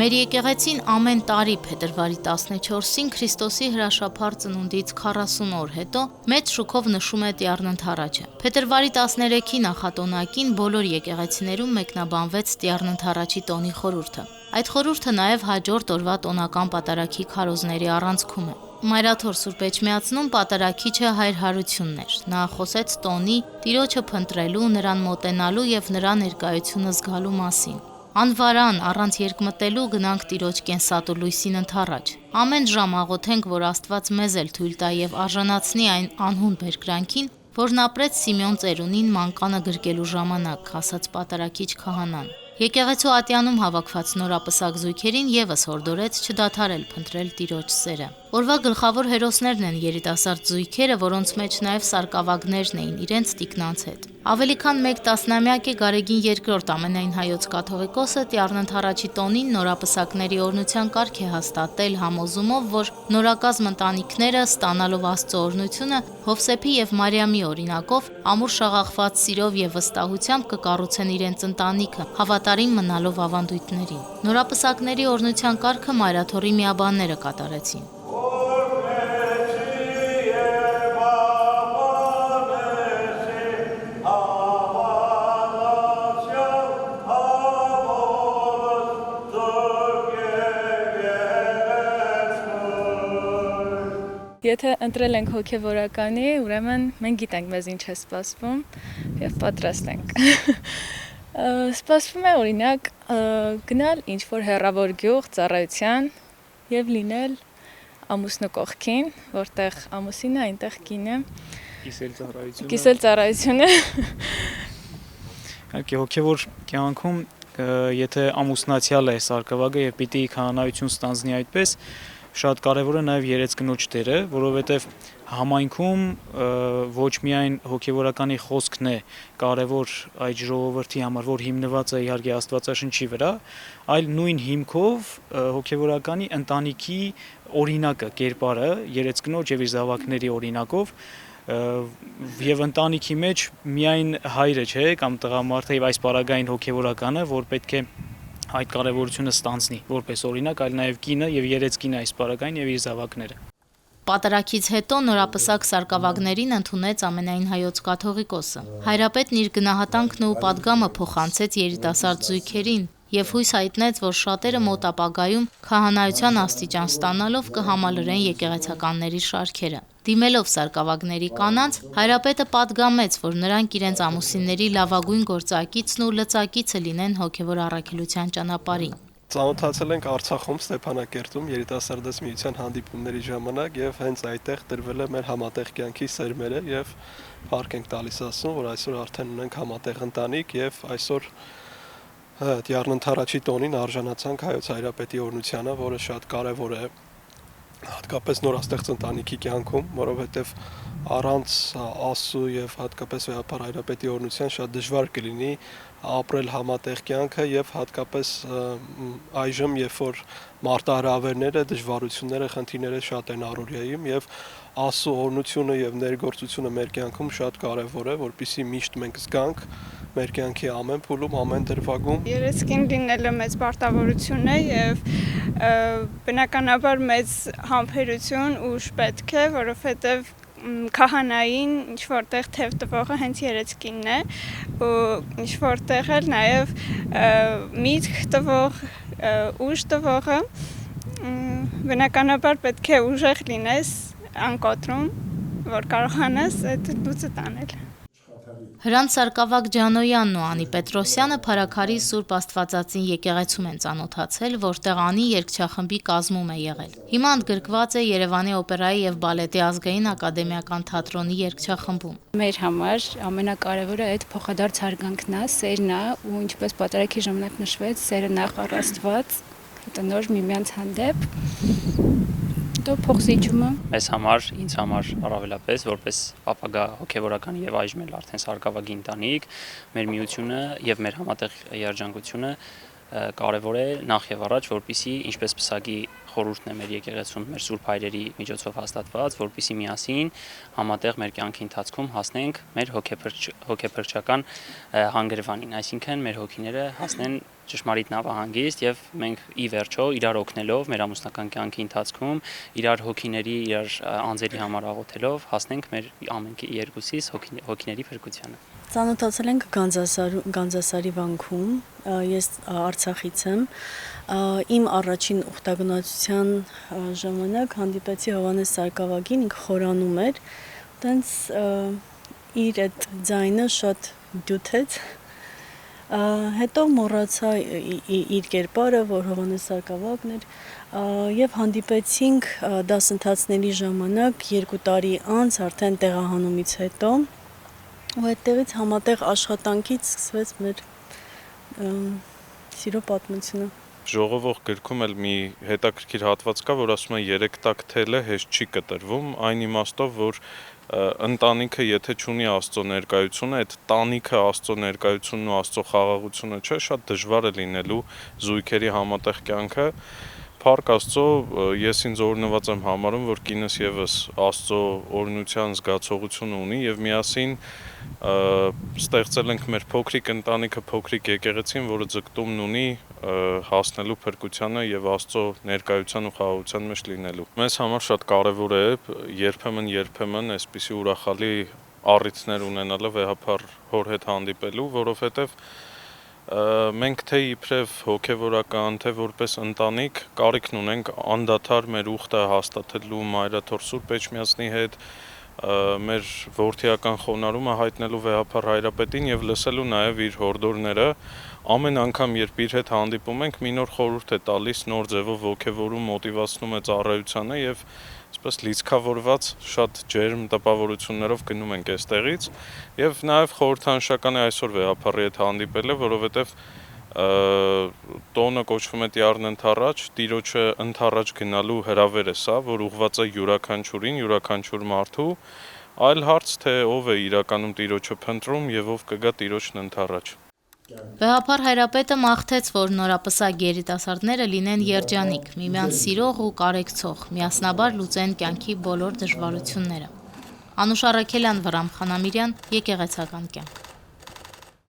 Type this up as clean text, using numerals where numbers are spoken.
Մեր եկեղեցին ամեն տարի փետրվարի 14-ին Քրիստոսի հրաշափառ ծնունդից 40 օր հետո մեծ շուքով նշում է Տյառն Ընդառաջը։ Փետրվարի 13-ի նախատոնակին բոլոր եկեղեցիներում մեկնաբանվեց Տյառն Ընդառաջի տոնի խորհուրդը։ Այդ խորհուրդը նաև հաջորդ օրվա տոնական պատարագի քարոզների առանցքում է։ Մայրաթոր Սուրբ Էջմիածնում պատարագիչը Հայր Հարությունն էր։ Նա խոսեց տոնի, Տիրոջը փնտրելու, նրան մոտենալու եւ նրա ներկայությունը զգալու մասին։ Անվարան, առանց երկմտելու գնանք Տիրոջ կենսատու լույսին ընդառաջ։ Ամեն ժամ աղոթենք, որ Աստված մեզ էլ թույլ տա եւ արժանացնի այն անհուն բերկրանքին, որն ապրեց Սիմեոն ծերունին մանկանը գրկելու ժամանակ, ասաց պատարագիչ քահանան։ Եկեղեցու ատյանում հավաքված նորապսակ զույգերին եւս հորդորեց չդադարել փնտրել Տիրոջ սերը։ Օրվա գլխավոր հերոսներն են երիտասարդ զույգերը, որոնց մեջ նաև սարկավագներն էին իրենց տիկնանց հետ։ Ավելի քան 1 տասնամյակ է Գարեգին II ամենայն հայոց կաթողիկոսը Տյառն Ընդառաջի տոնին նորապսակների օրհնության կարգ է հաստատել համոզումով, որ նորակազմ ընտանիքները ստանալով Աստծո օրհնությունը Հովսեփի եւ Մարիամի օրինակով ամուր շաղախված սիրով եւ վստահությամբ կկառուցեն իրենց ընտանիքը, հավատարիմ մնալով ավանդույթներին։ Նորապսակների օրհնության կարգը Մայրաթորի միաբանները կատարեցին։ Եթե ընտրել ենք հոգևորականի, ուրեմն մենք գիտենք մեզ ինչ է սպասվում եւ պատրաստ ենք։ Սպասվում է օրինակ գնալ ինչ-որ հեռավոր գյուղ ծառայության եւ լինել ամուսնու կողքին, որտեղ ամուսինը այնտեղ կինը կիսել ծառայությունը։ Իհարկե հոգևոր կյանքում եթե ամուսնացյալ է սարկավագը եւ պիտի քահանայություն ստանձնի այդպես, շատ կարևոր է նաև երեց կնոջ դերը, որովհետև համայնքում ոչ միայն հոգևորականի խոսքն է կարևոր այդ ժողովրդի համար, որ հիմնված է իհարկե Աստվածաշնչի վրա, այլ նույն հիմքով հոգևորականի ընտանիքի օրինակը, կերպարը, երեց կնոջ եւ իր զավակների օրինակով եւ ընտանիքի մեջ միայն հայրը չէ կամ տղամարդը եւ այս պարագային հոգևորականը, որ պետք է այդ կարևորությունը ստանձնի որպես օրինակ, այլ նաև կինը եւ երեց կինը այս պարագային եւ իր զավակները։ Պատարագից հետո նորապսակ սարկավագներին ընդունեց ամենայն հայոց կաթողիկոսը։ Հայրապետն իր գնահատանքն ու պատգամը փոխանցեց երիտասարդ զույգերին եւ հույս հայտնեց, որ շատերը մոտ ապագայում քահանայության աստիճան ստանալով կհամալրեն եկեղեցականների շարքերը։ Դիմելով սարկավագների կանանց, հայրապետը պատգամեց, որ նրանք իրենց ամուսինների լավագույն գործակիցն ու լծակիցը լինեն հոգևոր առաքելության ճանապարհին։ Ծանոթացել ենք Արցախում Ստեփանակերտում երիտասարդաց միության հանդիպումների ժամանակ եւ հենց այդտեղ տրվել է մեր համատեղ կյանքի սերմերը եւ փառք ենք տալիս Աստծուն, որ այսօր արդեն ունենք համատեղ ընտանիք եւ այսօր Տյառն Ընդառաջի տոնին արժանացանք հայոց հայրապետի օրհնությանը, որը շատ կարևոր է հատկապես նորաստեղծ ընտանիքի կյանքում, որովհետև առանց Աստծո եւ հատկապես վեհապար հայրապետի օրհնության շատ դժվար կլինի ապրել համատեղ կյանքը եւ հատկապես այժմ, երբ որ մարտահրավերները, դժվարությունները, խնդիրները շատ են առօրյայում եւ Աստծո օրհնությունը եւ ներգործությունը մեր կյանքում շատ կարեւոր է, որպեսզի միշտ մենք զգանք մեր կյանքի ամեն փուլում, ամեն դրվագում։ Երեսկին լինելը մեծ պարտավորություն է եւ բնականաբար մեծ համբերություն ուժ պետք է, որովհետեւ քահանային ինչ որտեղ թև տվողը հենց երեսկինն է ու ինչ որտեղ էլ նաեւ միտք տվող, ուժ տվողը բնականաբար պետք է ուժեղ լինես անկոտրում, որ կարողանաս այդ լուծը տանել։ Հրանտ Սարկավագ Ջանոյանն ու Անի Պետրոսյանը Փարաքարի Սուրբ Աստվածածին եկեղեցում են ծանոթացել, որտեղ Անի երգչախմբի կազմում է եղել։ Հիմա ընդգրկված է Երևանի օպերայի եւ բալետի ազգային ակադեմիական թատրոնի երգչախմբում։ Մեր համար ամենակարևորը այդ փոխադարձ հարգանքն է, սերն է ու ինչպես պատարագի ժամանակ նշվեց, սերը նախ առ Աստված, հետո նոր միմյանց հանդեպ հետո փոխզիջումը։ Այս համար, ինձ համար առավելապես, որպես ապագա հոգևորական եւ այժմ էլ արդեն սարկավագի ընտանիք, մեր միությունը եւ մեր համատեղ երջանկությունը կարևոր է նախ եւ առաջ, որպեսզի ինչպես պսակի խորհուրդն է մեր եկեղեցուն մեր սուրբ հայրերի միջոցով հաստատված, որպեսզի միասին համատեղ մեր կյանքի ընթացքում հասնենք մեր հոգեփրկչական հանգրվանին, այսինքն մեր հոգիները հասնեն ճշմարիտ նավահանգիստ եւ մենք ի վերջո իրար օգնելով մեր ամուսնական կյանքի ընթացքում իրար հոգիների, իրար անձերի համար աղոթելով հասնենք մեր ամենքի երկուսիս հոգիների փրկությանը։ Ծանոթացել ենք Գանձասարի վանքում, ես Արցախից եմ, իմ առաջին ուխտագնացության ժամանակ հանդիպեցի Հովհաննես Սարգսակյանին, ինքը խորանում էր, տենց իր այդ ձայնը շատ դյութեց, հետո մոռացա իր կերպարը, որ Հովհաննես Սարգսակյանն էր, եւ հանդիպեցինք դասընթացների ժամանակ 2 տարի անց արդեն տեղահանումից հետո, ու այդտեղից համատեղ աշխատանքից սկսվեց մեր սիրո պատմությունը։ Ժողովող գրքում էլ մի հետաքրքիր հատված կա, որ ասում է 3 տակ թելը հեշտ չի կտրվում, այն իմաստով, որ ընտանիքը եթե չունի Աստծո ներկայությունը, այդ տանիքը Աստծո ներկայությունն ու Աստծո խաղաղությունը չէ, շատ դժվար է լինելու զույգերի համատեղ կյանքը։ Փառք Աստծո, ես ինձ օրհնված եմ համարում, որ կինս եւս Աստծո օրհնության զգացողություն ունի եւ միասին ստեղծել ենք մեր փոքրիկ ընտանիքը, փոքրիկ եկեղեցին, որը ձգտումն ունի հասնելու փրկությանը եւ Աստծո ներկայության ու խաղաղության մեջ լինելու։ Մեզ համար շատ կարեւոր է երբեմն այսպիսի ուրախալի առիթներ ունենալը վեհապար հոր հետ հանդիպելու, որովհետեւ մենք թե իբրև հոգևորական, թե որպես ընտանիք կարիքն ունենք անդադար մեր ուխտը հաստատելու Մայրաթոր Սուրբ Էջմիածնի հետ, մեր որդիական խոնարհումը հայտնելու վեհապար Հայրապետին եւ լսելու նաեւ իր հորդորները, ամեն անգամ երբ իր հետ հանդիպում ենք, մի նոր խորհուրդ է տալիս, նոր ձևով ոգևորում, մոտիվացնում է ծառայությանը եւ այսպես լիցքավորված շատ ջերմ տպավորություններով գնում ենք այստեղից եւ նաեւ խորհրդանշական է այսօր վեհապարի հետ հանդիպելը, որովհետեւ տոնը կոչվում է Տիառն ընթառաջ, Տիրոջը ընթառաջ գնալու հրավեր է սա, որ ուղղված է յուրաքանչյուրին, յուրաքանչյուր մարդու, այլ հարց թե ով է իրականում Տիրոջը փնտրում եւ ով կգա Տիրոջն ընթառաջ։ Վեհապար Հայրապետը մաղթեց, որ նորապսակ երիտասարդները լինեն երջանիկ, միմյանց սիրող ու կարեկցող, միասնաբար լուծեն կյանքի բոլոր դժվարությունները։ Անուշ Առաքելյան, Վռամ Խանամիրյան, Եկեղեցական կյանք։